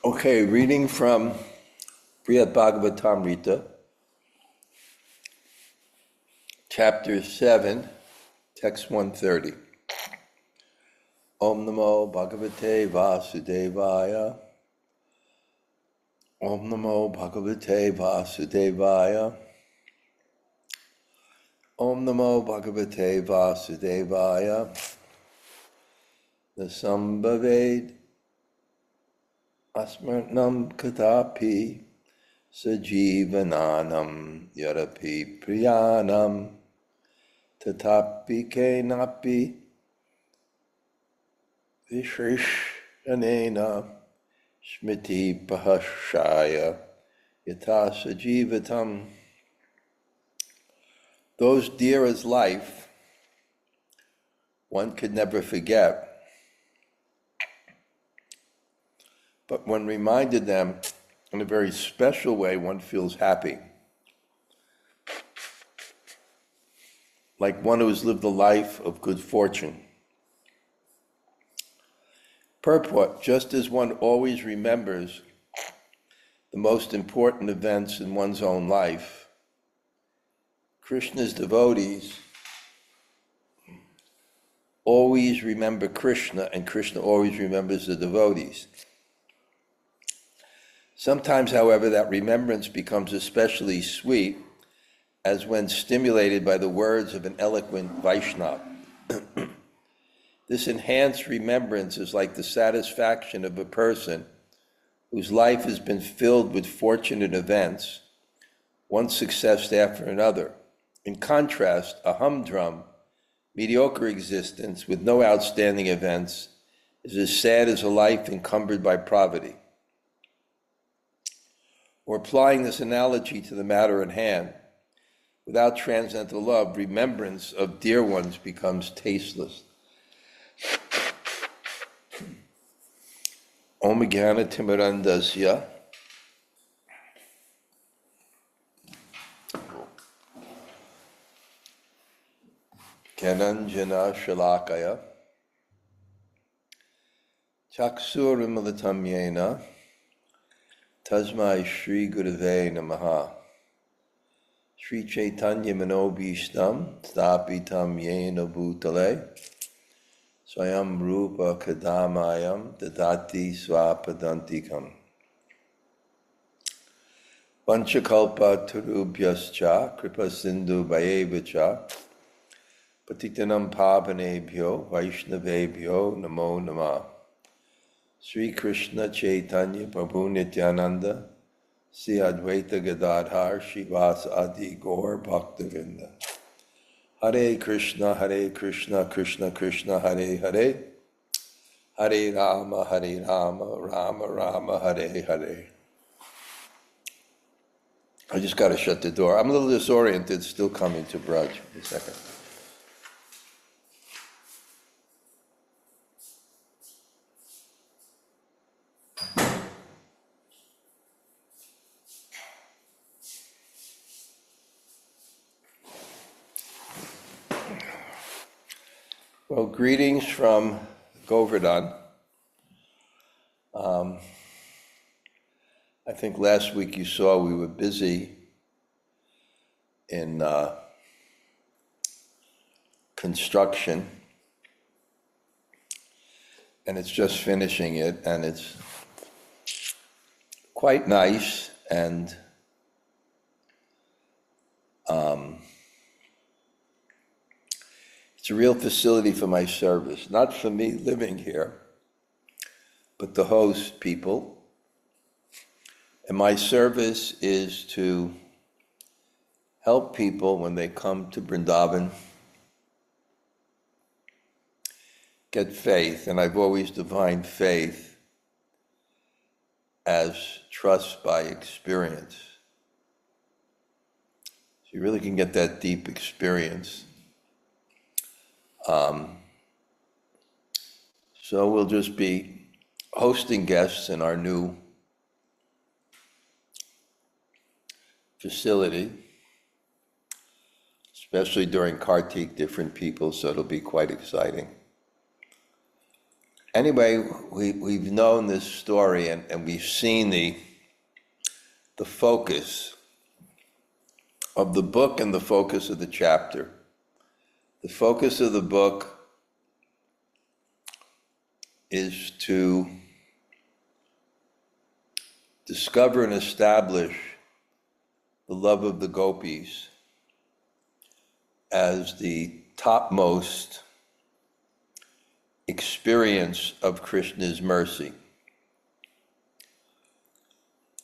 Okay, reading from Bṛhad-bhāgavatāmṛta, chapter 7, text 130. Om Namo Bhagavate Vasudevaya. Om Namo Bhagavate Vasudevaya. Om Namo Bhagavate Vasudevaya. The sambhaved asmaraṇaṁ kadāpi su-jīvitam yathā priyāṇām tathāpi kenāpi viśeṣaṇena smṛtiḥ praharṣāya yathā su-jīvitam. Those dear as life one could never forget, but when reminded them in a very special way, one feels happy. Like one who has lived a life of good fortune. Purport: just as one always remembers the most important events in one's own life, Krishna's devotees always remember Krishna, and Krishna always remembers the devotees. Sometimes, however, that remembrance becomes especially sweet as when stimulated by the words of an eloquent Vaishnava. This enhanced remembrance is like the satisfaction of a person whose life has been filled with fortunate events, one success after another. In contrast, a humdrum, mediocre existence with no outstanding events is as sad as a life encumbered by poverty. Or applying this analogy to the matter at hand, without transcendental love, remembrance of dear ones becomes tasteless. Om Jnana-timirandasya Gyananjana Shalakaya Chaksurimilitam Yena Tasmai Shri Gurave Namaha. Shri Chaitanya Manobhishtam Sthapitam Yena Bhutale Swayam Rupa Kadamayam Dadati Swapadantikam. Panchakalpa Turubhyascha Kripa Sindhu Bhayevacha Patitanam Pavanebhyo Vaishnavebhyo Namo Namah. Sri Krishna Chaitanya Prabhu Nityananda Sri Advaita Gadadhar Shivas Adi Gaur Bhaktavinda. Hare Krishna, Krishna Krishna, Hare Hare, Hare Rama, Rama Rama, Hare Hare. I just got to shut the door. I'm a little disoriented, still coming to Braj. A second. Well, greetings from Govardhan. I think last week you saw we were busy in construction, and it's just finishing it, and it's quite nice, and it's a real facility for my service, not for me living here, but the host people. And my service is to help people when they come to Vrindavan get faith. And I've always defined faith as trust by experience. So you really can get that deep experience. So we'll just be hosting guests in our new facility, especially during Kartik, different people, so it'll be quite exciting. Anyway, we've known this story and we've seen the focus of the book and the focus of the chapter. The focus of the book is to discover and establish the love of the gopis as the topmost experience of Krishna's mercy.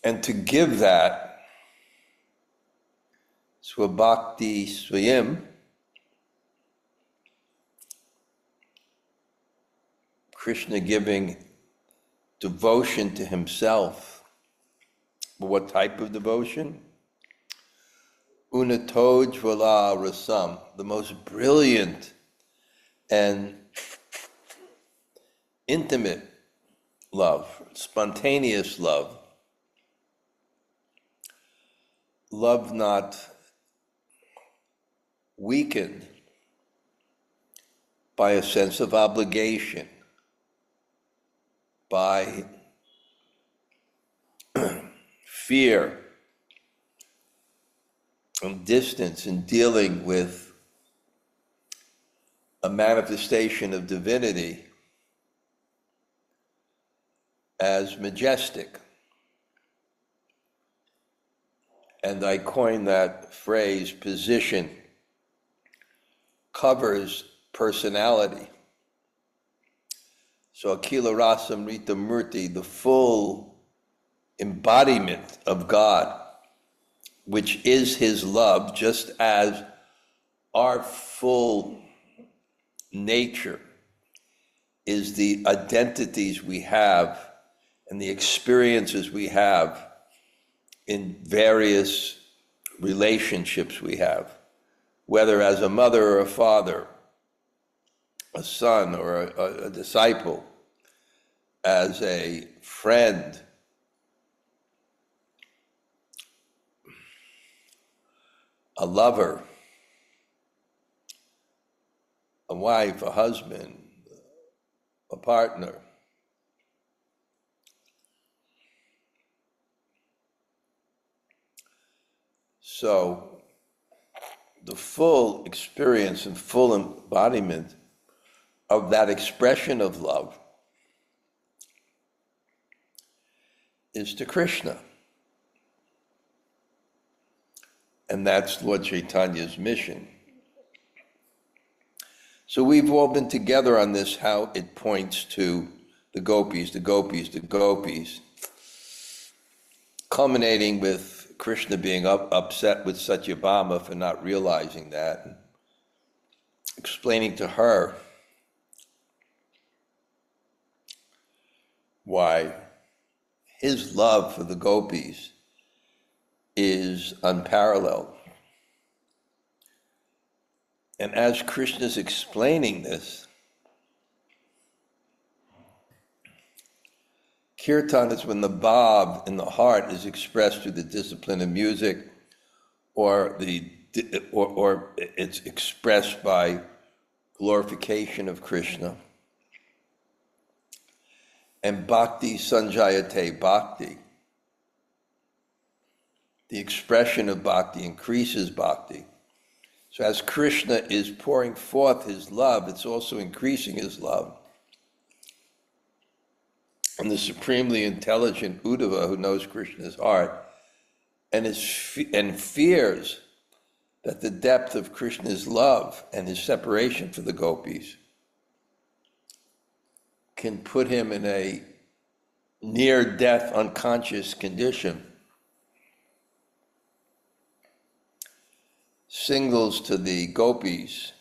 And to give that swa-bhakti swayam, Krishna giving devotion to himself. What type of devotion? Unatojvala rasam, the most brilliant and intimate love, spontaneous love. Love not weakened by a sense of obligation, by fear and distance in dealing with a manifestation of divinity as majestic. And I coined that phrase, position covers personality. So Akila Rasamrita Murti, the full embodiment of God, which is his love, just as our full nature is the identities we have and the experiences we have in various relationships we have, whether as a mother or a father, a son or a disciple, as a friend, a lover, a wife, a husband, a partner. So the full experience and full embodiment of that expression of love is to Krishna. And that's Lord Chaitanya's mission. So we've all been together on this, how it points to the gopis, the gopis, the gopis, culminating with Krishna being upset with Satyabhama for not realizing that, explaining to her why his love for the gopis is unparalleled. And as Krishna's explaining this, kirtan is when the bhav in the heart is expressed through the discipline of music, or it's expressed by glorification of Krishna. And bhakti sanjayate bhakti. The expression of bhakti increases bhakti. So as Krishna is pouring forth his love, it's also increasing his love. And the supremely intelligent Uddhava, who knows Krishna's heart, and fears that the depth of Krishna's love and his separation for the gopis can put him in a near-death unconscious condition, signals to the gopis,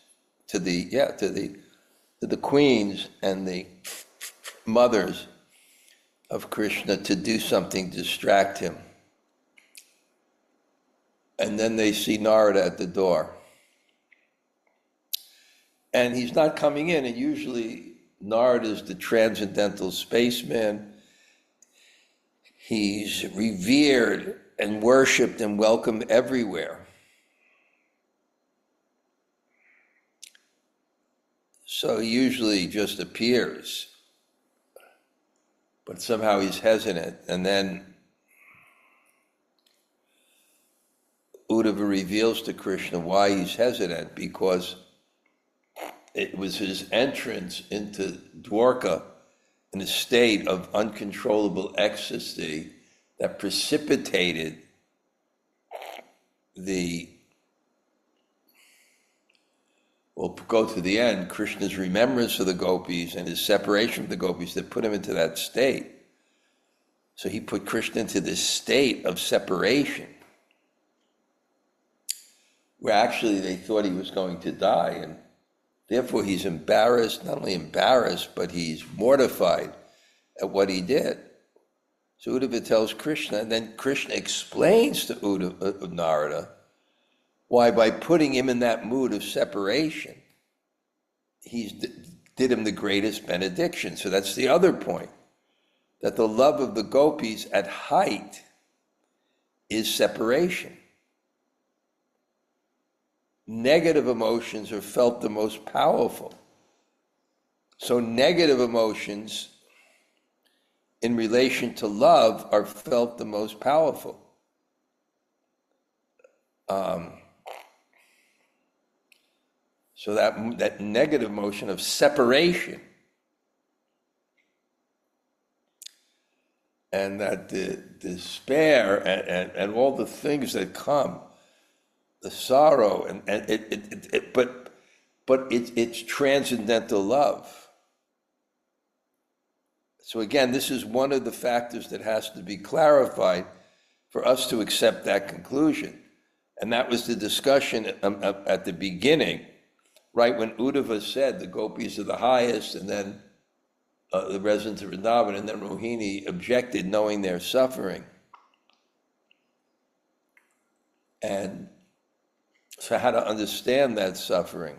to the queens and the mothers of Krishna to do something to distract him. And then they see Narada at the door. And he's not coming in, and usually Narada is the transcendental spaceman. He's revered and worshipped and welcomed everywhere. So he usually just appears but somehow he's hesitant. And then Uddhava reveals to Krishna why he's hesitant, because it was his entrance into Dwarka in a state of uncontrollable ecstasy that precipitated we'll go to the end, Krishna's remembrance of the gopis and his separation from the gopis that put him into that state. So he put Krishna into this state of separation, where actually they thought he was going to die, and therefore he's embarrassed, not only embarrassed, but he's mortified at what he did. So Uddhava tells Krishna, and then Krishna explains to Narada why by putting him in that mood of separation, he did him the greatest benediction. So that's the other point, that the love of the gopis at height is separation. Negative emotions are felt the most powerful. So negative emotions in relation to love are felt the most powerful. So that negative emotion of separation, and that the despair and all the things that come, the sorrow, but it's transcendental love. So again, this is one of the factors that has to be clarified for us to accept that conclusion. And that was the discussion at the beginning, right when Uddhava said the gopis are the highest, and then the residents of Vrindavan, and then Rohini objected, knowing their suffering. And so how to understand that suffering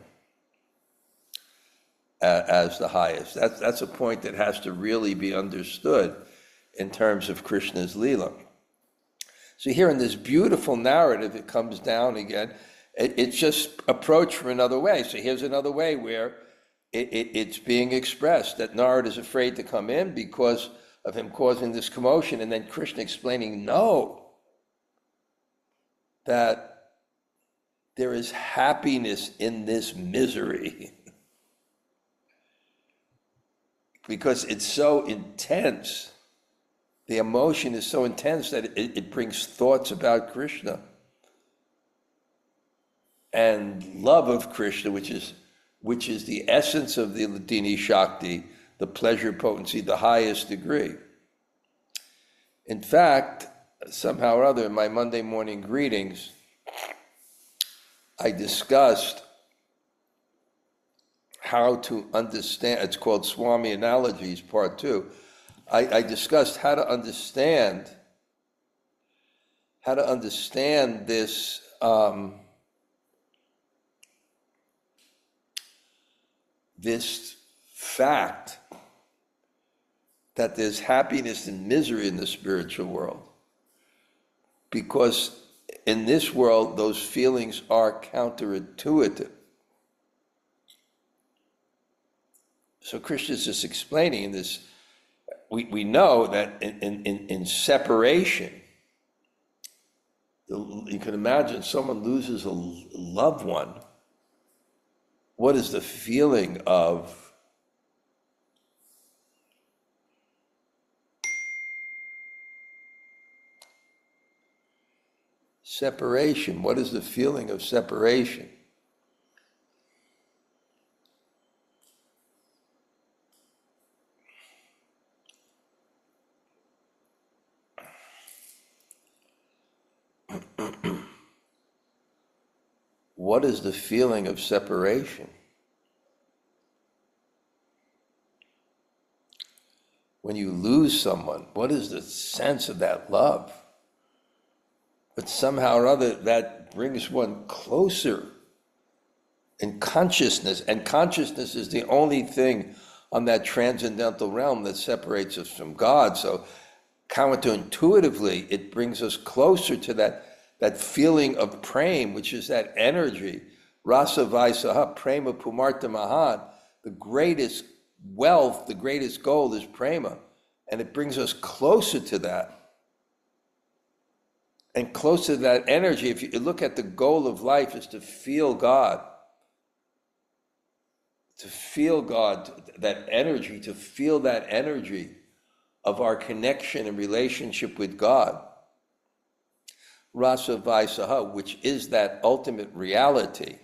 as the highest. That's a point that has to really be understood in terms of Krishna's Leela. So here in this beautiful narrative, it comes down again. It's just approached from another way. So here's another way where it's being expressed, that Narada is afraid to come in because of him causing this commotion, and then Krishna explaining, no, that there is happiness in this misery. Because it's so intense. The emotion is so intense that it brings thoughts about Krishna. And love of Krishna, which is the essence of the Ladini Shakti, the pleasure potency, the highest degree. In fact, somehow or other, in my Monday morning greetings, I discussed how to understand, it's called Swami Analogies, Part 2. I discussed how to understand this this fact that there's happiness and misery in the spiritual world. Because in this world, those feelings are counterintuitive. So Krishna is just explaining in this, we know that in separation, you can imagine someone loses a loved one. What is the feeling of separation? What is the feeling of separation? What is the feeling of separation? When you lose someone, what is the sense of that love? But somehow or other, that brings one closer in consciousness, and consciousness is the only thing on that transcendental realm that separates us from God. So counterintuitively, it brings us closer to that feeling of prema, which is that energy, rasa vaisaha, prema pumarta mahan. The greatest wealth, the greatest gold is prema. And it brings us closer to that. And closer to that energy. If you look at the goal of life is to feel God. To feel God, that energy, to feel that energy of our connection and relationship with God. Rasa viśeṣaṇena, which is that ultimate reality.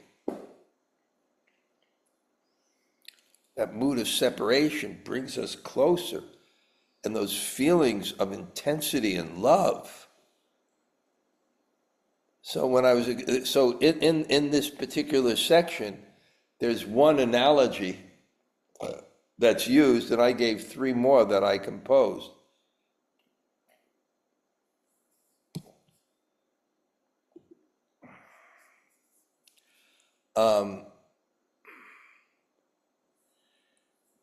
That mood of separation brings us closer. And those feelings of intensity and love. So in this particular section, there's one analogy that's used, and I gave 3 more that I composed.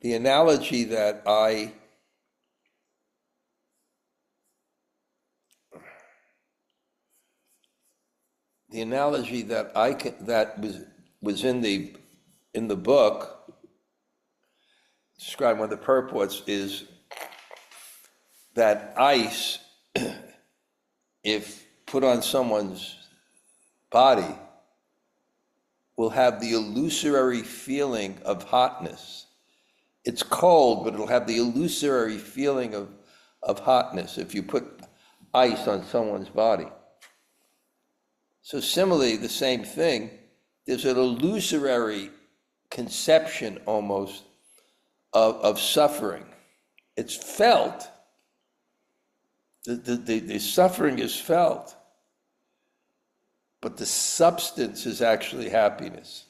The analogy that was in the book, described one of the purports, is that ice, if put on someone's body, will have the illusory feeling of hotness. It's cold, but it'll have the illusory feeling of hotness if you put ice on someone's body. So similarly, the same thing, there's an illusory conception almost of suffering. It's felt. The suffering is felt. But the substance is actually happiness.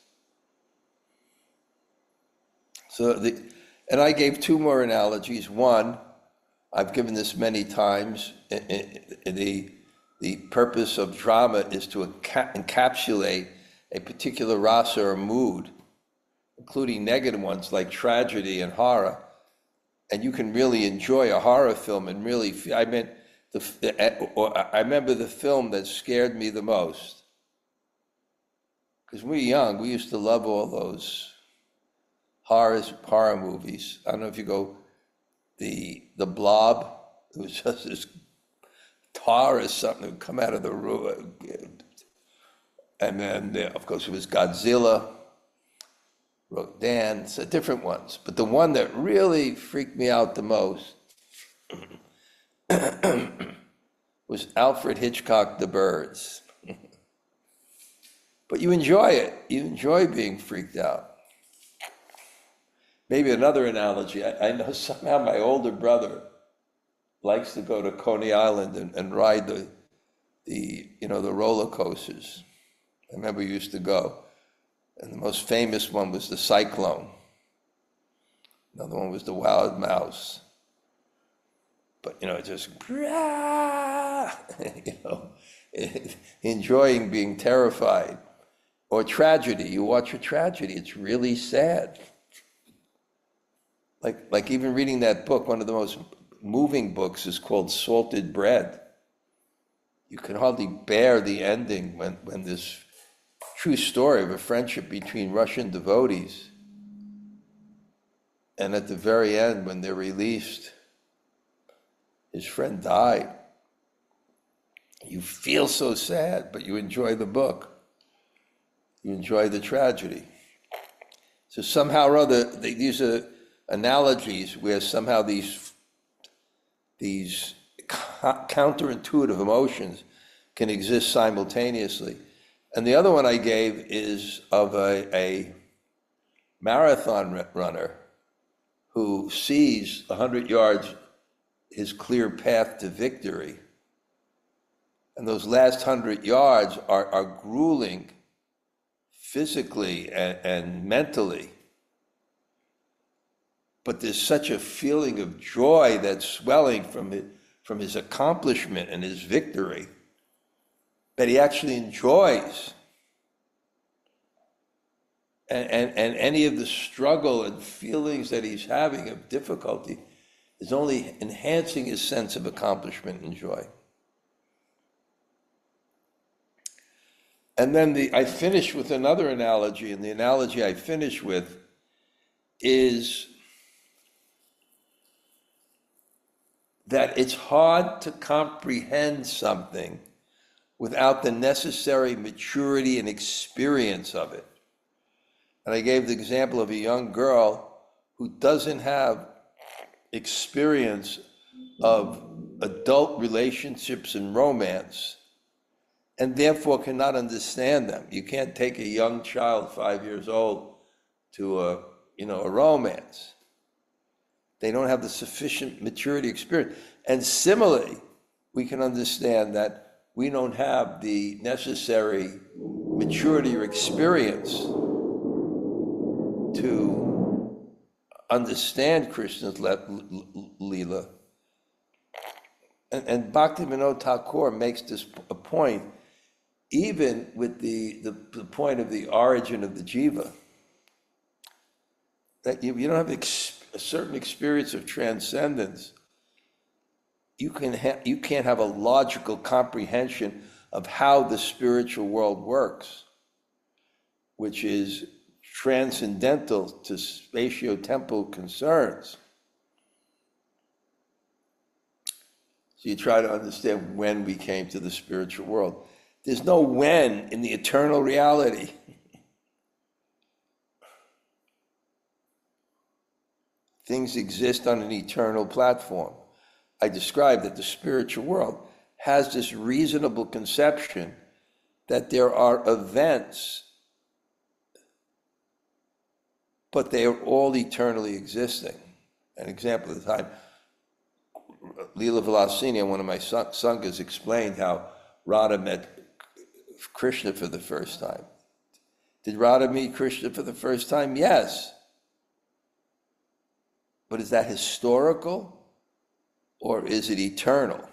And I gave 2 more analogies. One, I've given this many times, the purpose of drama is to encapsulate a particular rasa or mood, including negative ones like tragedy and horror. And you can really enjoy a horror film and really feel, I remember the film that scared me the most. Because when we were young, we used to love all those horror movies. I don't know if you go, the Blob, it was just this tar or something that would come out of the room. And then, of course, it was Godzilla, Rodan, so different ones. But the one that really freaked me out the most was Alfred Hitchcock, The Birds. But you enjoy it. You enjoy being freaked out. Maybe another analogy. I know somehow my older brother likes to go to Coney Island and ride the roller coasters. I remember we used to go. And the most famous one was the Cyclone. Another one was the Wild Mouse. But, just, enjoying being terrified. Or tragedy. You watch a tragedy, it's really sad. Like even reading that book, one of the most moving books is called Salted Bread. You can hardly bear the ending when this true story of a friendship between Russian devotees, and at the very end, when they're released, his friend died. You feel so sad, but you enjoy the book. You enjoy the tragedy. So somehow or other, these are analogies where somehow these counterintuitive emotions can exist simultaneously. And the other one I gave is of a marathon runner who sees 100 yards his clear path to victory. And those last 100 yards are grueling physically and mentally. But there's such a feeling of joy that's swelling from his accomplishment and his victory that he actually enjoys. And any of the struggle and feelings that he's having of difficulty is only enhancing his sense of accomplishment and joy. And then I finish with another analogy, and the analogy I finish with is that it's hard to comprehend something without the necessary maturity and experience of it. And I gave the example of a young girl who doesn't have experience of adult relationships and romance, and therefore cannot understand them. You can't take a young child, 5 years old, to a romance. They don't have the sufficient maturity experience. And similarly, we can understand that we don't have the necessary maturity or experience to understand Krishna's Leela. And Bhaktivinoda Thakur makes this a point, even with the point of the origin of the jiva, that you don't have a certain experience of transcendence. You can't have a logical comprehension of how the spiritual world works, which is transcendental to spatio-temporal concerns. So you try to understand when we came to the spiritual world. There's no when in the eternal reality. Things exist on an eternal platform. I described that the spiritual world has this reasonable conception that there are events, but they are all eternally existing. An example of the time, Leela Vilasini, one of my Sangas, explained how Radha met Krishna for the first time. Did Radha meet Krishna for the first time? Yes. But is that historical or is it eternal?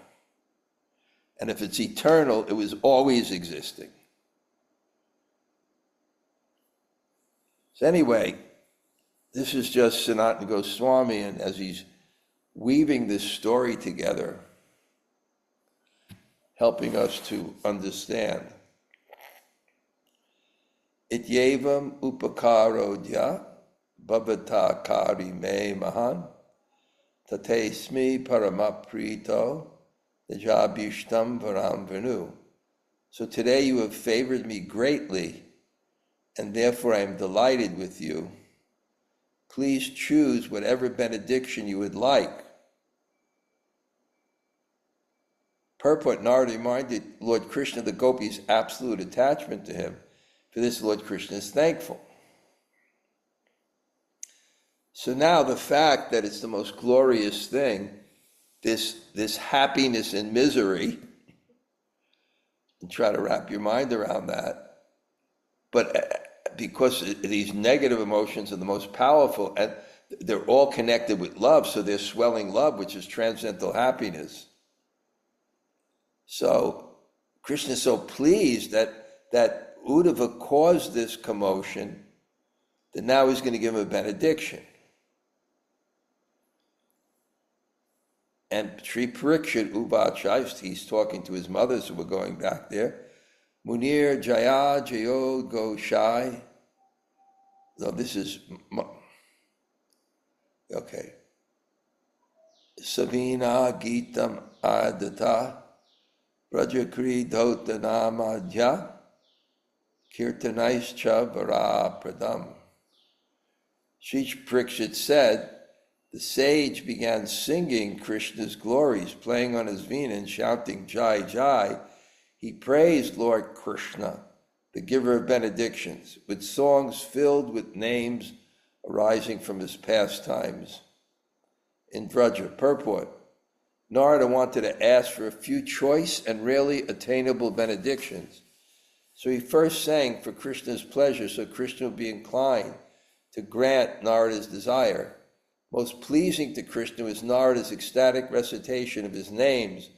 And if it's eternal, it was always existing. So anyway, this is just Sanatana Goswami, and as he's weaving this story together, helping us to understand. Ityevam upakarodya bhavata kari me mahan tatesmi paramaprito nijabhishtam varam venu. So today you have favored me greatly, and therefore I am delighted with you. Please choose whatever benediction you would like. Purport, Narada reminded Lord Krishna the gopis' absolute attachment to him. For this, Lord Krishna is thankful. So now the fact that it's the most glorious thing, this happiness and misery, and try to wrap your mind around that, but because these negative emotions are the most powerful, and they're all connected with love, so there's swelling love, which is transcendental happiness. So Krishna is so pleased that Uddhava caused this commotion, that now he's going to give him a benediction. And Sri Parikshit Uvachai, he's talking to his mothers who were going back there. Munir Jaya Jayo Goshai. No, this is okay. Savina Gitam Adata Brajakri Dhotanāmadhya Kirtanaischa Vara Pradam. Sri Parikshit said, the sage began singing Krishna's glories, playing on his veena and shouting Jai Jai. He praised Lord Krishna, the giver of benedictions, with songs filled with names arising from his pastimes. In Vraja, purport, Narada wanted to ask for a few choice and rarely attainable benedictions. So he first sang for Krishna's pleasure, so Krishna would be inclined to grant Narada's desire. Most pleasing to Krishna was Narada's ecstatic recitation of his names,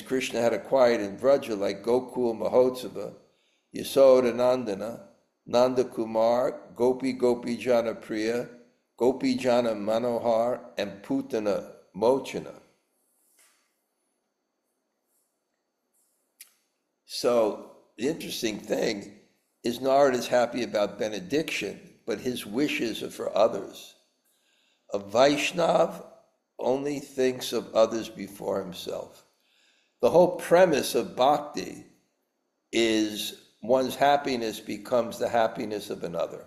Krishna had acquired in Vraja, like Gokul Mahotsava, Yasoda Nandana, Nanda Kumar, Gopi Gopi Jana Priya, Gopi Jana Manohar, and Putana Mochana. So the interesting thing is Narada is happy about benediction, but his wishes are for others. A Vaishnav only thinks of others before himself. The whole premise of bhakti is one's happiness becomes the happiness of another.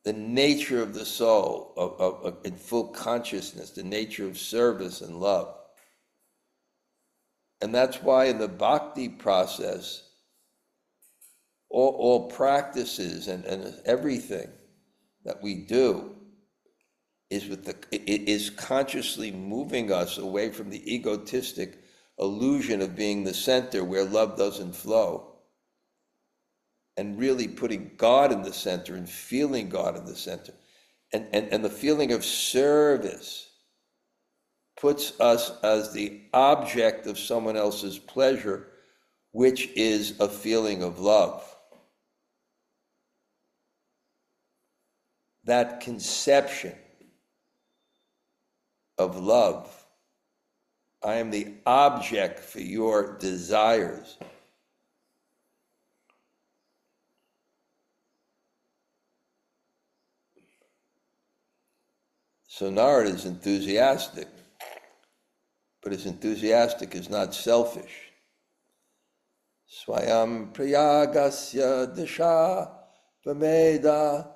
The nature of the soul in full consciousness, the nature of service and love. And that's why in the bhakti process, all practices and everything that we do is consciously moving us away from the egotistic illusion of being the center where love doesn't flow, and really putting God in the center and feeling God in the center. And the feeling of service puts us as the object of someone else's pleasure, which is a feeling of love. That conception of love, I am the object for your desires. So Narada is enthusiastic, but his enthusiastic is not selfish. Swayam priyagasya disha vameda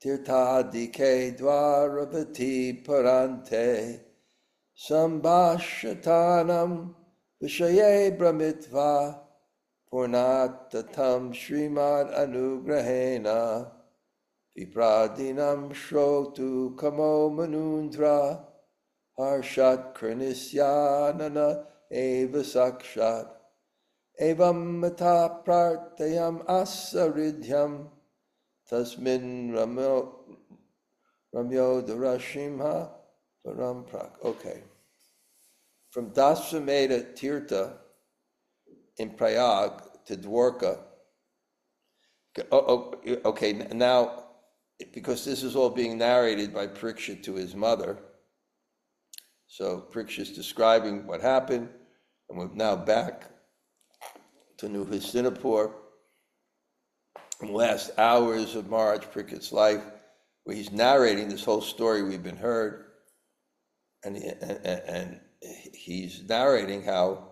tirthadike dvaravati parante sambhaved viśeṣaṇena brahmitva purnatatam srimad anugrahena vipratinam shrotu kamo manundra harshat krinisyanana eva sakshat evam mata prartayam asaridhyam tasmin ramyo darashimha param prak. Okay. From Dasvamedha Tirtha in Prayag to Dwarka. Okay, now, because this is all being narrated by Parikshit to his mother, so Parikshit is describing what happened, and we're now back to New Hastinapur, in the last hours of Maharaj Parikshit's life, where he's narrating this whole story we've been heard, and he's narrating how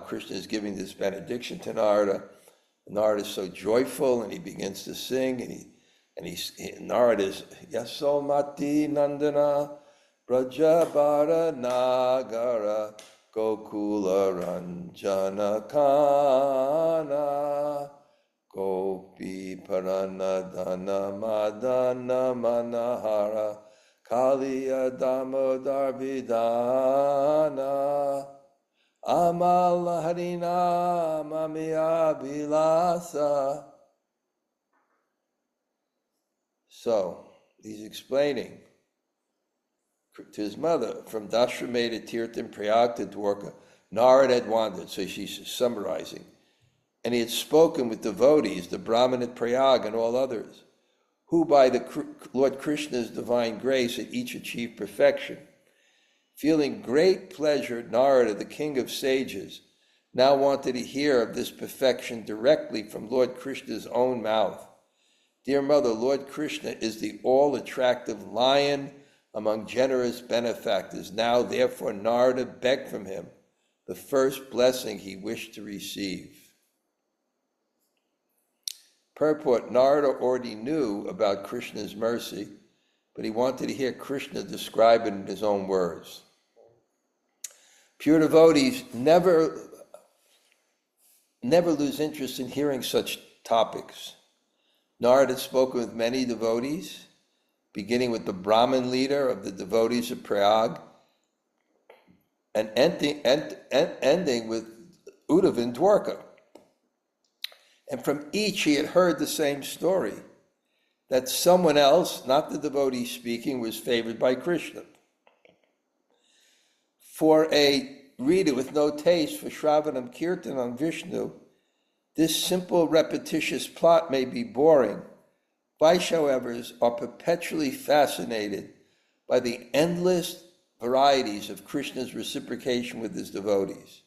Krishna is giving this benediction to Narada. Narada is so joyful, and he begins to sing, and Narada is Yasomati Nandana Brajabara Nagara Gokula Ranjana Kana Gopi Paranadana Madana Manahara Kaliya Damodar Vidana Amala Harina Mamiya Vilasa. So he's explaining to his mother, from Dasvamedha Tirtha in Prayag to Dwarka, Narada had wandered, so she's summarizing, and he had spoken with devotees, the Brahmin at Prayag and all others, who by the Lord Krishna's divine grace had each achieved perfection. Feeling great pleasure, Narada, the king of sages, now wanted to hear of this perfection directly from Lord Krishna's own mouth. Dear mother, Lord Krishna is the all-attractive lion among generous benefactors. Now, therefore, Narada begged from him the first blessing he wished to receive. Purport: Narada already knew about Krishna's mercy, but he wanted to hear Krishna describe it in his own words. Pure devotees never lose interest in hearing such topics. Narada had spoken with many devotees, beginning with the Brahmin leader of the devotees of Prayag, and ending with Uddhava in Dwarka. And from each he had heard the same story, that someone else, not the devotee speaking, was favored by Krishna. For a reader with no taste for Shravanam Kirtan on Vishnu, this simple repetitious plot may be boring. Vaishnavas are perpetually fascinated by the endless varieties of Krishna's reciprocation with his devotees.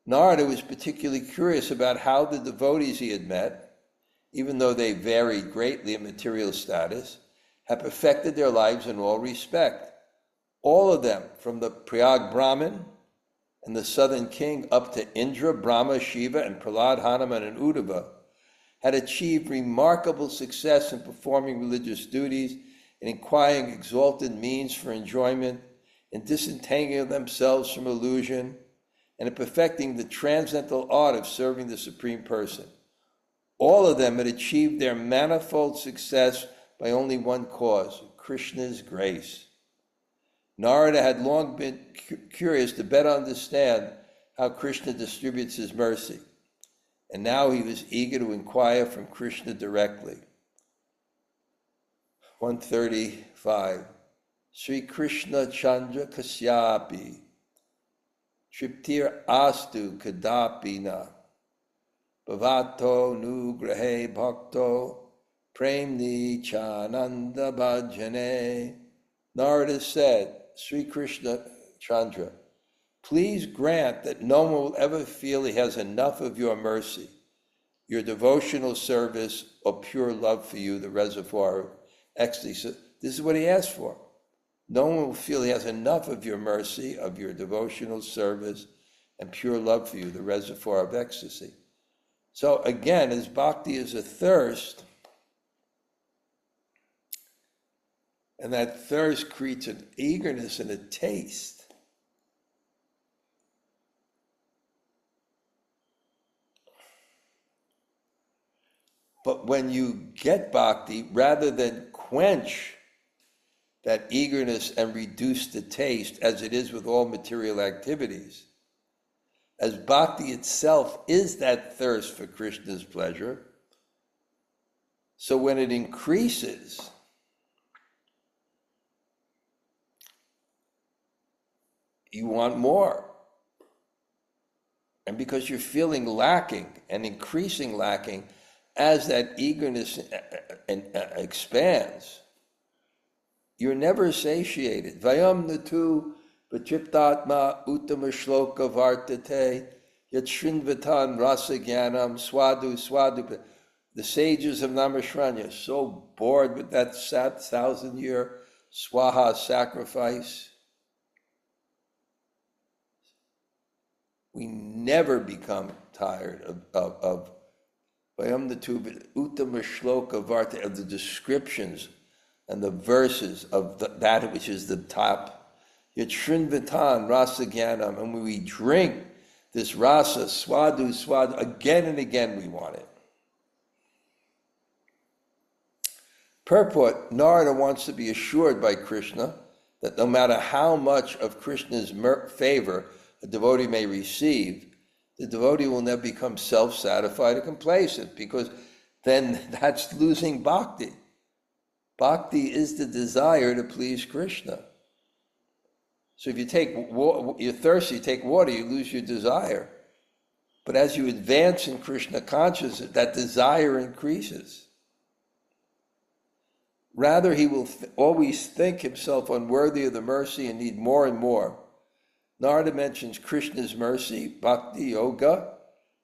Narada was particularly curious about how the devotees he had met even though they varied greatly in material status, have perfected their lives in all respect. All of them, from the Priyag Brahmin and the southern king up to Indra, Brahma, Shiva, and Prahlad, Hanuman, and Uddhava, had achieved remarkable success in performing religious duties, in acquiring exalted means for enjoyment, in disentangling themselves from illusion, and in perfecting the transcendental art of serving the Supreme Person. All of them had achieved their manifold success by only one cause, Krishna's grace. Narada had long been curious to better understand how Krishna distributes his mercy, and now he was eager to inquire from Krishna directly. 135. Sri Krishna Chandra Kasyapi Triptir Astu Kadāpi na Bhavato Nugrahe Bhakto Premni Chananda Bhajane. Narada said, Sri Krishna Chandra, please grant that no one will ever feel he has enough of your mercy, your devotional service, or pure love for you, the reservoir of ecstasy. So this is what he asked for. No one will feel he has enough of your mercy, of your devotional service, and pure love for you, the reservoir of ecstasy. So again, as bhakti is a thirst, and that thirst creates an eagerness and a taste. But when you get bhakti, rather than quench that eagerness and reduce the taste, as it is with all material activities, as bhakti itself is that thirst for Krishna's pleasure, so when it increases, you want more. And because you're feeling lacking and increasing lacking, as that eagerness expands, you're never satiated. Vayam natu vachiptatma uttama shloka vartate yathā rasa-jnanam svadu. The sages of Namashranya, so bored with that 1,000-year swaha sacrifice. We never become tired of Vayam natu uttama shloka vartate, of the descriptions and the verses of that which is the top. Yathā rasa-jnanam, and when we drink this rasa, svadu, again and again we want it. Purport, Narada wants to be assured by Krishna that no matter how much of Krishna's favor a devotee may receive, the devotee will never become self-satisfied or complacent, because then that's losing bhakti. Bhakti is the desire to please Krishna. So if you take you're thirsty, you take water, you lose your desire. But as you advance in Krishna consciousness, that desire increases. Rather, he will always think himself unworthy of the mercy and need more and more. Narada mentions Krishna's mercy, bhakti, yoga,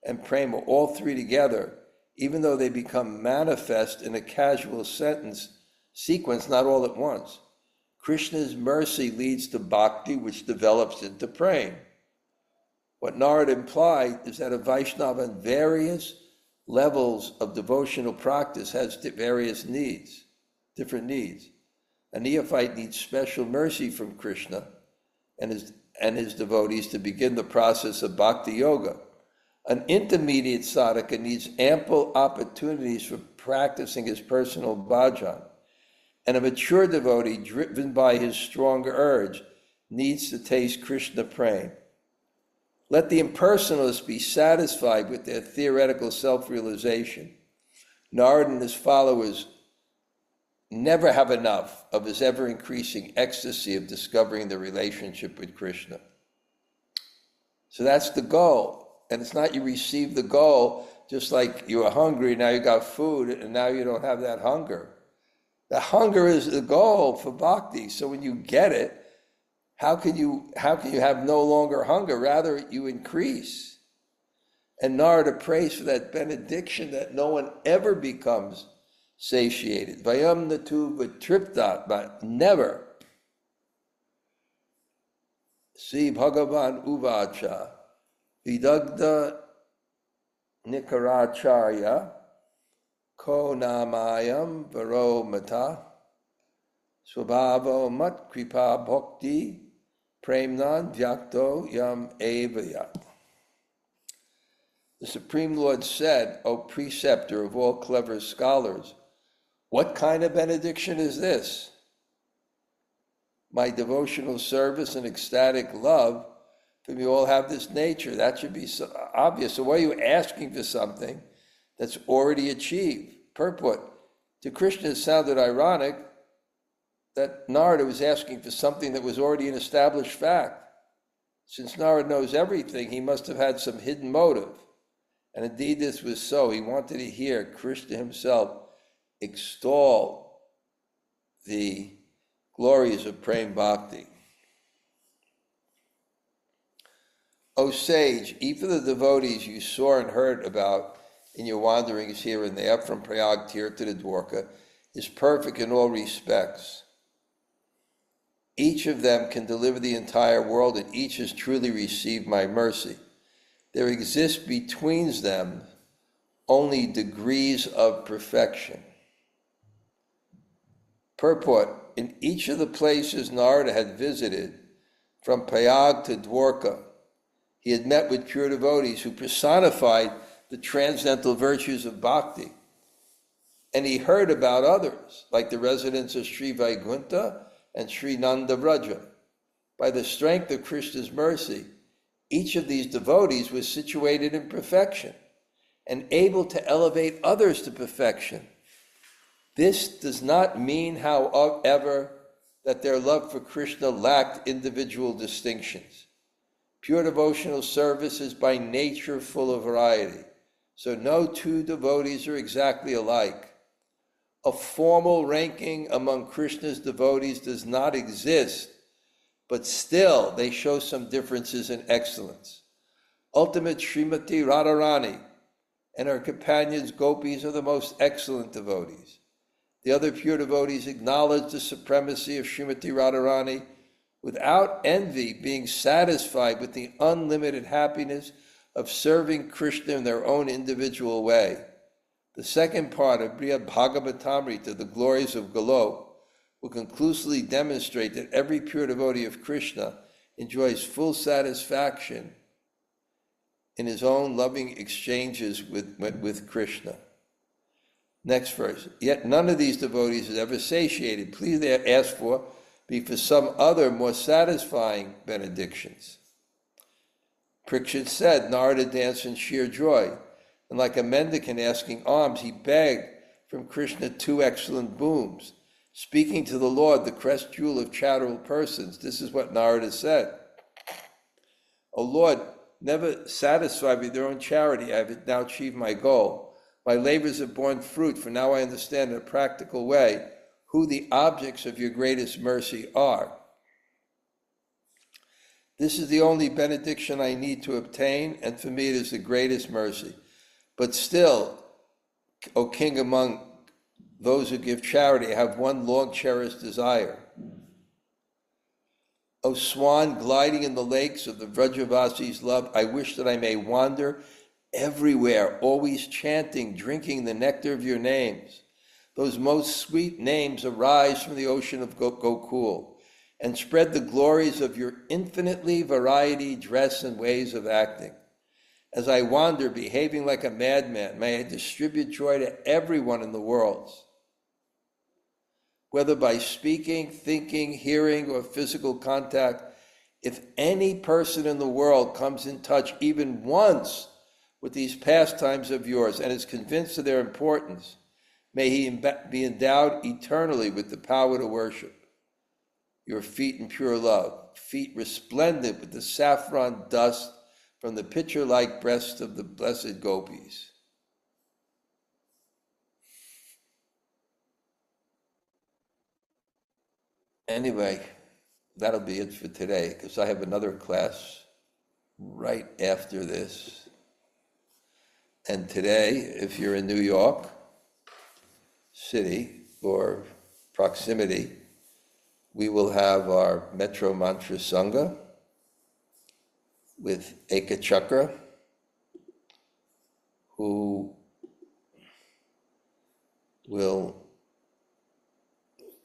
and prema, all three together, even though they become manifest in a casual sequence, not all at once. Krishna's mercy leads to bhakti, which develops into prema. What Narada implied is that a Vaishnava in various levels of devotional practice has various needs, different needs. A neophyte needs special mercy from Krishna and his devotees to begin the process of bhakti yoga. An intermediate sadhaka needs ample opportunities for practicing his personal bhajan. And a mature devotee, driven by his stronger urge, needs to taste Krishna prema. Let the impersonalists be satisfied with their theoretical self-realization. Narada and his followers never have enough of his ever-increasing ecstasy of discovering the relationship with Krishna. So that's the goal. And it's not you receive the goal just like you were hungry, now you got food, and now you don't have that hunger. The hunger is the goal for bhakti. So when you get it, how can you have no longer hunger? Rather, you increase. And Narada prays for that benediction that no one ever becomes satiated. Vayam natu vitriptat, but never. See Bhagavan Uvacha, Vidagda Nikaracharya, Ko namayam varo mata, svabhavo mat kripa bhakti, premnan vyakto yam evayat. The Supreme Lord said, O preceptor of all clever scholars, what kind of benediction is this? My devotional service and ecstatic love for you all have this nature. That should be so obvious. So why are you asking for something that's already achieved? Purport. To Krishna, it sounded ironic that Narada was asking for something that was already an established fact. Since Narada knows everything, he must have had some hidden motive. And indeed this was so. He wanted to hear Krishna himself extol the glories of Prem Bhakti. O sage, even the devotees you saw and heard about in your wanderings here and there from Prayag Tirtha to the Dwarka is perfect in all respects. Each of them can deliver the entire world, and each has truly received my mercy. There exists between them only degrees of perfection. Purport, in each of the places Narada had visited, from Prayag to Dwarka, he had met with pure devotees who personified the transcendental virtues of bhakti. And he heard about others, like the residents of Sri Vaikuntha and Sri Nanda Vraja. By the strength of Krishna's mercy, each of these devotees was situated in perfection and able to elevate others to perfection. This does not mean, however, that their love for Krishna lacked individual distinctions. Pure devotional service is by nature full of variety, so no two devotees are exactly alike. A formal ranking among Krishna's devotees does not exist, but still they show some differences in excellence. Ultimate Srimati Radharani and her companions gopis are the most excellent devotees. The other pure devotees acknowledge the supremacy of Srimati Radharani without envy, being satisfied with the unlimited happiness of serving Krishna in their own individual way. The second part of Bṛhad-bhāgavatāmṛta, the glories of Golok, will conclusively demonstrate that every pure devotee of Krishna enjoys full satisfaction in his own loving exchanges with Krishna. Next verse. Yet none of these devotees is ever satiated. Please ask for some other more satisfying benedictions. Parikshit said, Narada danced in sheer joy, and like a mendicant asking alms, he begged from Krishna two excellent boons. Speaking to the Lord, the crest jewel of charitable persons, this is what Narada said. O Lord, never satisfied with their own charity, I have now achieved my goal. My labors have borne fruit, for now I understand in a practical way who the objects of your greatest mercy are. This is the only benediction I need to obtain, and for me it is the greatest mercy. But still, O King, among those who give charity, I have one long-cherished desire. O swan gliding in the lakes of the Vrajavasi's love, I wish that I may wander everywhere, always chanting, drinking the nectar of your names. Those most sweet names arise from the ocean of Gokul and spread the glories of your infinitely variety, dress, and ways of acting. As I wander, behaving like a madman, may I distribute joy to everyone in the world. Whether by speaking, thinking, hearing, or physical contact, if any person in the world comes in touch even once with these pastimes of yours and is convinced of their importance, may he be endowed eternally with the power to worship. Your feet in pure love, feet resplendent with the saffron dust from the pitcher-like breasts of the blessed gopis. Anyway, that'll be it for today, because I have another class right after this. And today, if you're in New York City or proximity, we will have our Metro Mantra Sanga with Eka Chakra, who will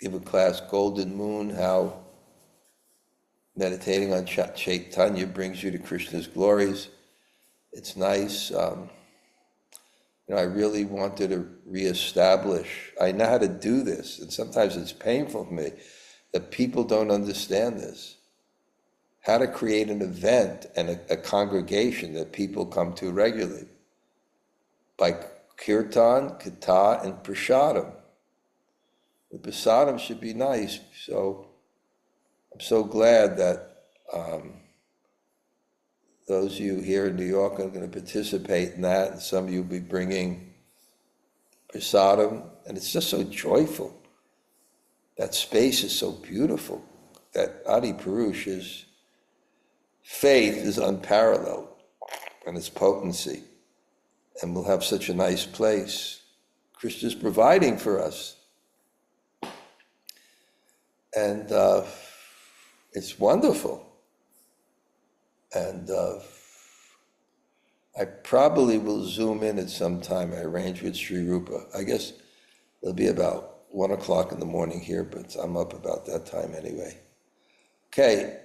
give a class, Golden Moon, how meditating on Chaitanya brings you to Krishna's glories. It's nice. I really wanted to reestablish, I know how to do this, and sometimes it's painful for me that people don't understand this. How to create an event and a congregation that people come to regularly by kirtan, katha, and prasadam. The prasadam should be nice, so I'm so glad that those of you here in New York are going to participate in that, and some of you will be bringing prasadam, and it's just so joyful. That space is so beautiful. That Adi Purush's faith is unparalleled, and its potency, and we'll have such a nice place. Krishna's providing for us, and it's wonderful. And I probably will zoom in at some time. I arranged with Sri Rupa. I guess it'll be about 1 o'clock in the morning here, but I'm up about that time anyway. Okay,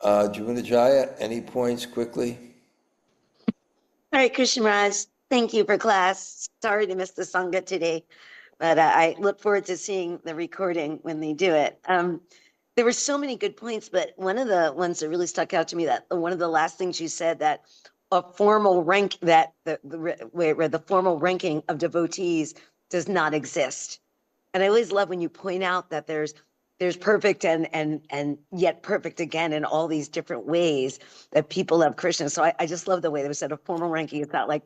Juvanajaya, any points quickly? All right, Krishna Maharaj, thank you for class. Sorry to miss the Sangha today, but I look forward to seeing the recording when they do it. There were so many good points, but one of the ones that really stuck out to me, that one of the last things you said, that a formal rank, that where the formal ranking of devotees does not exist. And I always love when you point out that there's perfect and yet perfect again in all these different ways that people love Krishna. So I just love the way they said a formal ranking. It's not like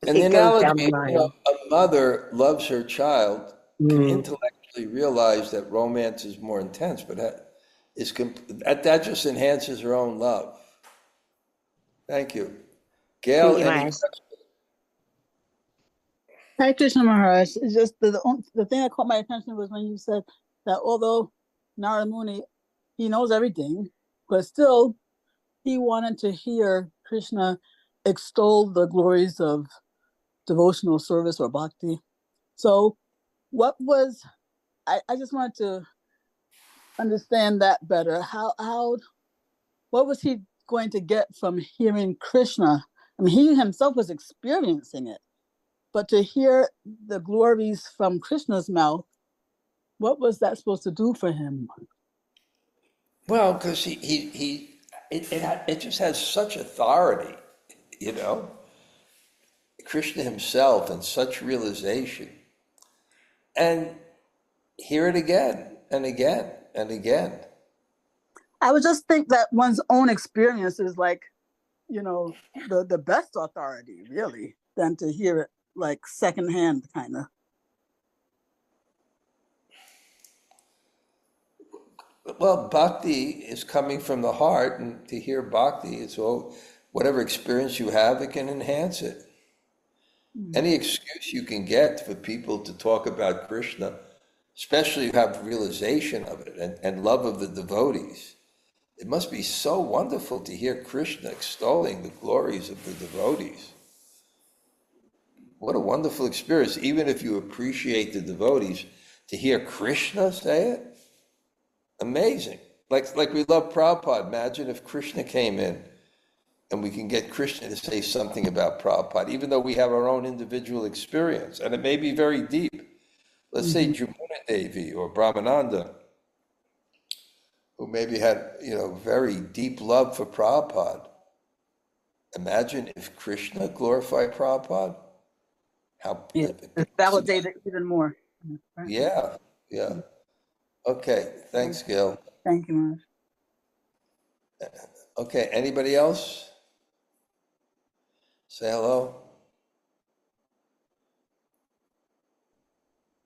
And the it goes down analogy, the line. a mother loves her child, can intellectually realize that romance is more intense, but that just enhances her own love. Thank you. Gail, Thank you, any Maharaj. questions? Hi, Krishna Maharaj. It's just the thing that caught my attention was when you said that although Narada Muni, he knows everything, but still he wanted to hear Krishna extol the glories of devotional service or bhakti. So what was, I just wanted to understand that better. What was he going to get from hearing Krishna? I mean, he himself was experiencing it, but to hear the glories from Krishna's mouth, what was that supposed to do for him? Well, because it just has such authority, Krishna himself, and such realization. And hear it again and again and again. I would just think that one's own experience is like, the best authority, really, than to hear it like secondhand, kind of. Well, bhakti is coming from the heart, and to hear bhakti, it's all, whatever experience you have, it can enhance it. Any excuse you can get for people to talk about Krishna, especially if you have realization of it and love of the devotees. It must be so wonderful to hear Krishna extolling the glories of the devotees. What a wonderful experience, even if you appreciate the devotees, to hear Krishna say it. Amazing. Like we love Prabhupada. Imagine if Krishna came in and we can get Krishna to say something about Prabhupada, even though we have our own individual experience, and it may be very deep. Let's say Jamuna Devi or Brahmananda, who maybe had, very deep love for Prabhupada. Imagine if Krishna glorified Prabhupada. Validate it even more. Yeah. Okay, thanks, Gail. Thank you, Maharaj. Okay, anybody else? Say hello.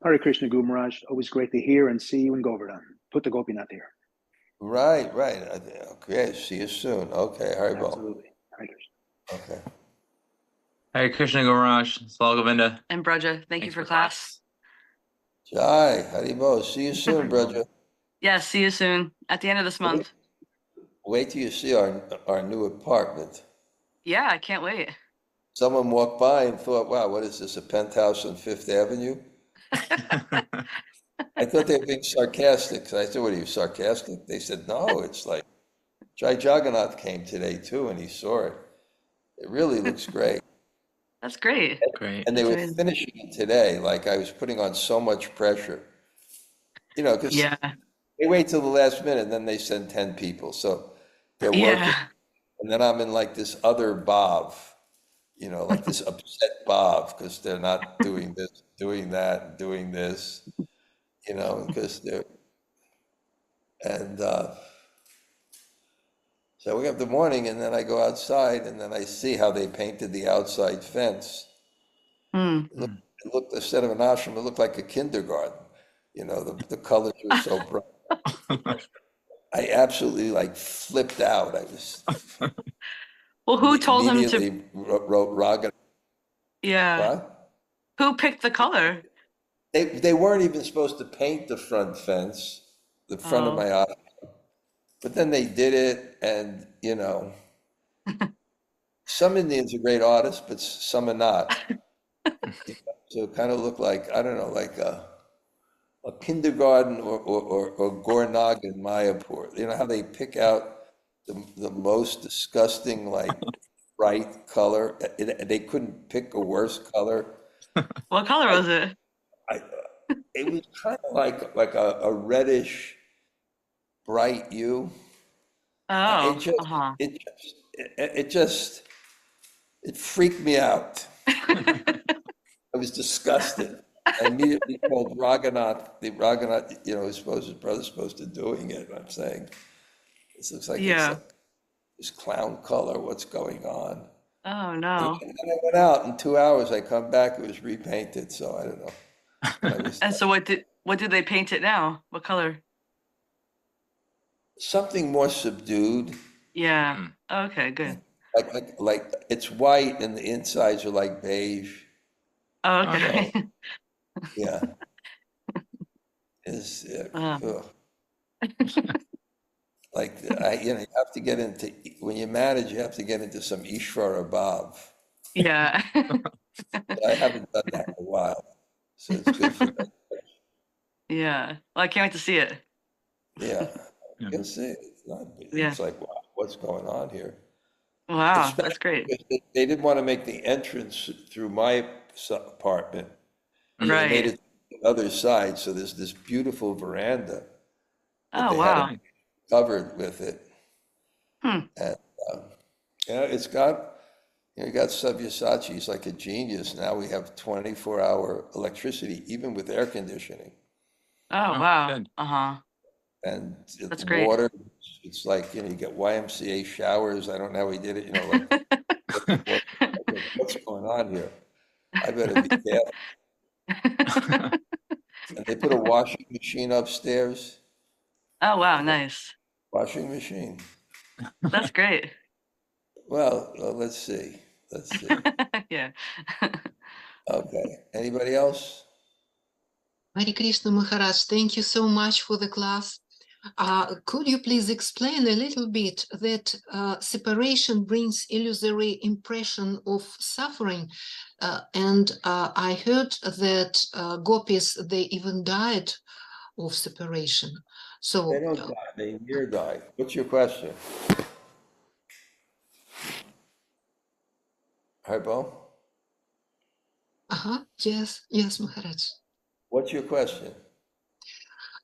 Hare Krishna, Guru Maharaj. Always great to hear and see you in Govardhan. Put the Gopinath here. Right. Okay, see you soon. Okay, Haribol. Absolutely. Hare Krishna. Okay. Hare Krishna Gauraj, Srila Govinda. And Bṛhad, thank you Thanks for for class. Jai, Haribo. See you soon, brother. Yes, see you soon at the end of this month. Wait till you see our new apartment. Yeah, I can't wait. Someone walked by and thought, wow, what is this, a penthouse on Fifth Avenue? I thought they were being sarcastic. So I said, what are you, sarcastic? They said, no, it's like, Jai Jagannath came today too, and he saw it. It really looks great. That's great. Great. And they That's were amazing. finishing it today, like I was putting on so much pressure. You know, because Yeah. they wait till the last minute and then they send 10 people. So they're working. Yeah. And then I'm in like this other bhav, you know, like this upset bhav because they're not doing this, doing that, doing this, you know, because they're, and so we have the morning and then I go outside and then I see how they painted the outside fence. Mm. It looked, instead of an ashram, it looked like a kindergarten. You know, the colors were so bright. I absolutely like flipped out. I was Well, who told him to? immediately wrote Raga. Yeah. What? Who picked the color? They weren't even supposed to paint the front fence, the front of Oh. my ashram. But then they did it, and you know, some Indians are great artists, but some are not. So it kind of looked like, I don't know, like a kindergarten or Gornag in Mayapur. You know how they pick out the most disgusting, like bright color? They couldn't pick a worse color. What color was it? It was kind of like a reddish, bright hue. Oh. It freaked me out. I was disgusted. I immediately called Raghunath, you know, his brother's supposed to doing it. I'm saying, this looks like it's Yeah. like this clown color, what's going on? Oh no. And then I went out in 2 hours, I come back, it was repainted, so I don't know. And so what did they paint it now? What color? Something more subdued, Yeah. Okay, good. like it's white and the insides are like beige. Oh, okay. Yeah. It's, ugh. Like, you know, you have to get into, when you manage, you have to get into some Ishvara Bhav. Yeah. But I haven't done that in a while, so it's good for me. Yeah. Well, I can't wait to see it. Yeah, you can see it. It's not, Yeah. it's like, wow, what's going on here? Wow, Especially that's great. because they didn't want to make the entrance through my apartment. So they made Right. it to the other side, so there's this beautiful veranda that Oh, they wow. had covered with it. Hmm. And, you know, it's got, you know, you got Sabyasachi, he's like a genius. Now we have 24-hour electricity, even with air conditioning. Oh, Oh, wow. good. Uh-huh. And That's the great. water, it's like, you know, you get YMCA showers. I don't know how he did it, you know, like, what's going on here? I better be careful. And they put a washing machine upstairs. Oh, wow, nice. Washing machine. That's great. Well, let's see. Let's see. Yeah. Okay. Anybody else? Hare Krishna Maharaj, thank you so much for the class. Could you please explain a little bit that separation brings illusory impression of suffering? And I heard that gopis, they even died of separation. So, They don't die. They near die. What's your question? Harpo? yes, yes, Maharaj. What's your question?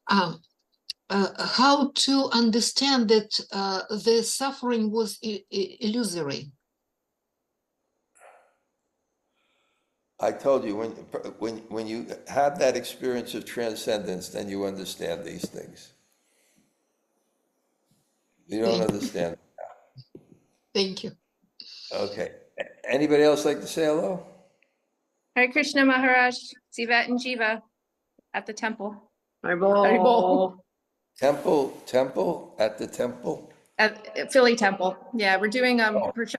How to understand that the suffering was illusory? I told you, when you have that experience of transcendence, then you understand these things. You don't understand. Thank you. Okay. Anybody else like to say hello? Hare Krishna Maharaj, Sivat and Jiva at the temple. Haribol. Temple at the temple. At Philly temple. Yeah, we're doing praharṣāya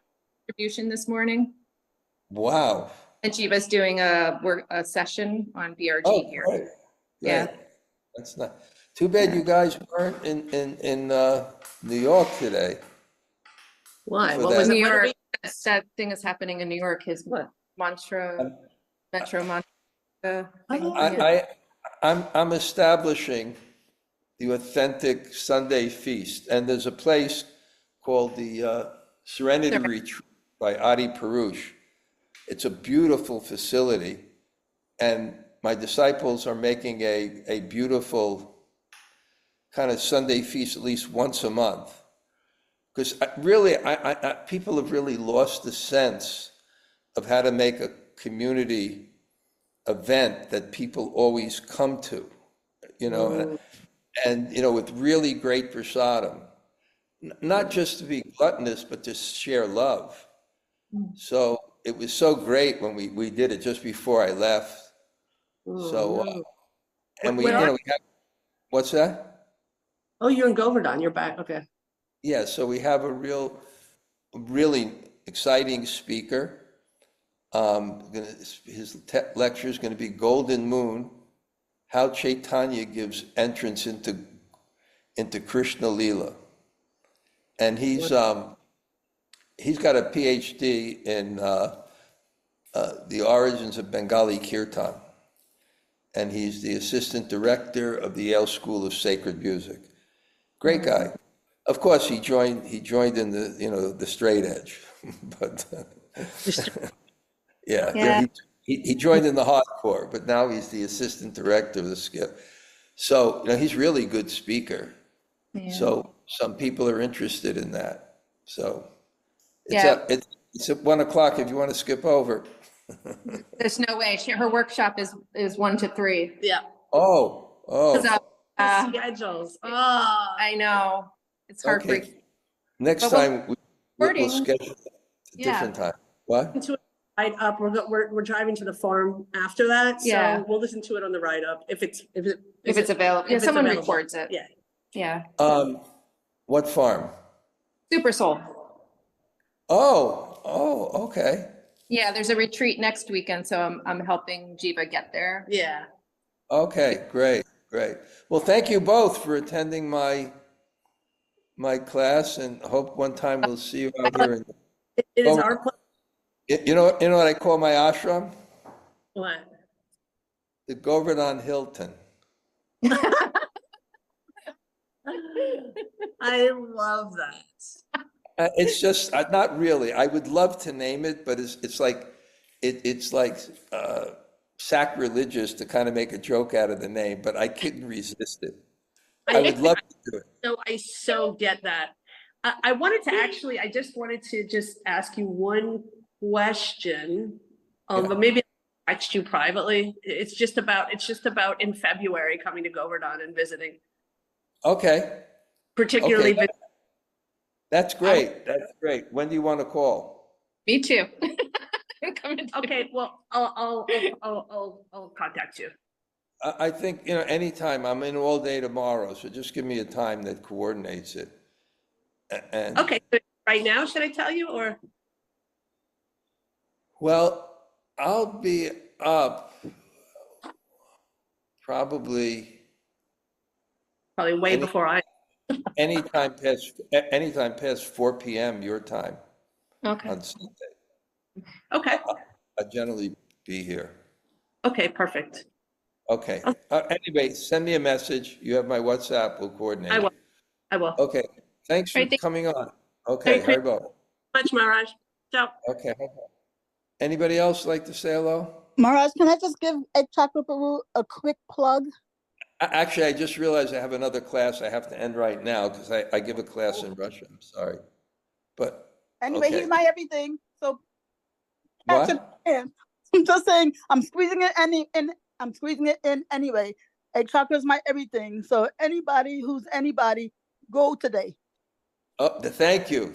distribution this morning. Wow. And Jiva's doing a session on BRG Oh, here. great. Yeah. Great. That's not too bad. You guys weren't in New York today. Why? For What that. was it? New What are York, that thing is happening in New York. His What? mantra, metro mantra. Thing. I'm establishing the authentic Sunday feast, and there's a place called the Serenity Retreat by Adi Parush. It's a beautiful facility, and my disciples are making a beautiful kind of Sunday feast at least once a month. Because really, people have really lost the sense of how to make a community event that people always come to, and with really great prasadam, not just to be gluttonous, but to share love. So it was so great when we did it just before I left. So, and we have, what's that? Oh, you're in Govardhan. You're back. Okay. Yeah, so we have a really exciting speaker. His lecture is going to be Golden Moon, how Chaitanya gives entrance into Krishna Lila. And he's got a PhD in the origins of Bengali Kirtan. And he's the assistant director of the Yale School of Sacred Music. Great guy. Of course, he joined in the straight edge, but yeah. He joined in the hardcore, but now he's the assistant director of the skip. So he's really good speaker. Yeah. So some people are interested in that. So it's at 1 o'clock if you want to skip over. There's no way. Her workshop is 1 to 3. Yeah. Oh. Schedules. I know. It's heartbreaking. Next time we'll schedule a different time. What? Ride up. We're driving to the farm after that, so we'll listen to it on the ride up if it's available. Yeah, someone records it. Yeah. What farm? Super Soul. Oh, okay. Yeah, there's a retreat next weekend, so I'm helping Jiva get there. Yeah. Okay, great. Well, thank you both for attending my class, and hope one time we'll see you out here. It is our pleasure. You know what I call my ashram? What? The Govardhan Hilton. I love that. It's just not really. I would love to name it, but it's like sacrilegious to kind of make a joke out of the name. But I couldn't resist it. I would love to do it. So I so get that. I just wanted to ask you one question, but maybe I'll text you privately. It's just about in February coming to Govardhan and visiting. Okay. Particularly. Okay. That's great. When do you want to call? Me too. Okay. Well, I'll contact you. I think anytime. I'm in all day tomorrow, so just give me a time that coordinates it. And okay. So right now, should I tell you or? Well, I'll be up probably way before I. Anytime past 4 p.m. your time. Okay. On Sunday. Okay. I'll generally be here. Okay, perfect. Okay. Anyway, send me a message. You have my WhatsApp. We'll coordinate. I will. Okay. Thanks for coming on. Okay. Haribo. Much, Maharaj. Ciao. Okay. Anybody else like to say hello? Maharaj, can I just give Ed Chakraparu a quick plug? Actually, I just realized I have another class I have to end right now because I give a class in Russia. I'm sorry. But anyway, okay. He's my everything. So what? I'm just saying I'm squeezing it in anyway. Egg chakra is my everything. So anybody who's anybody, go today. Oh, thank you.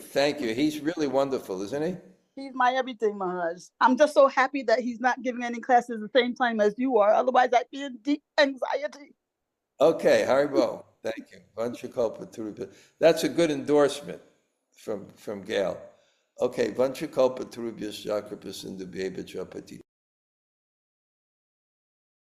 He's really wonderful, isn't he? He's my everything, Maharaj. I'm just so happy that he's not giving any classes at the same time as you are. Otherwise, I'd be in deep anxiety. Okay, Haribo. Thank you. That's a good endorsement from Gail. Okay, Vanchakalpa Tarubhyascha Kripa Sindhubhya Pati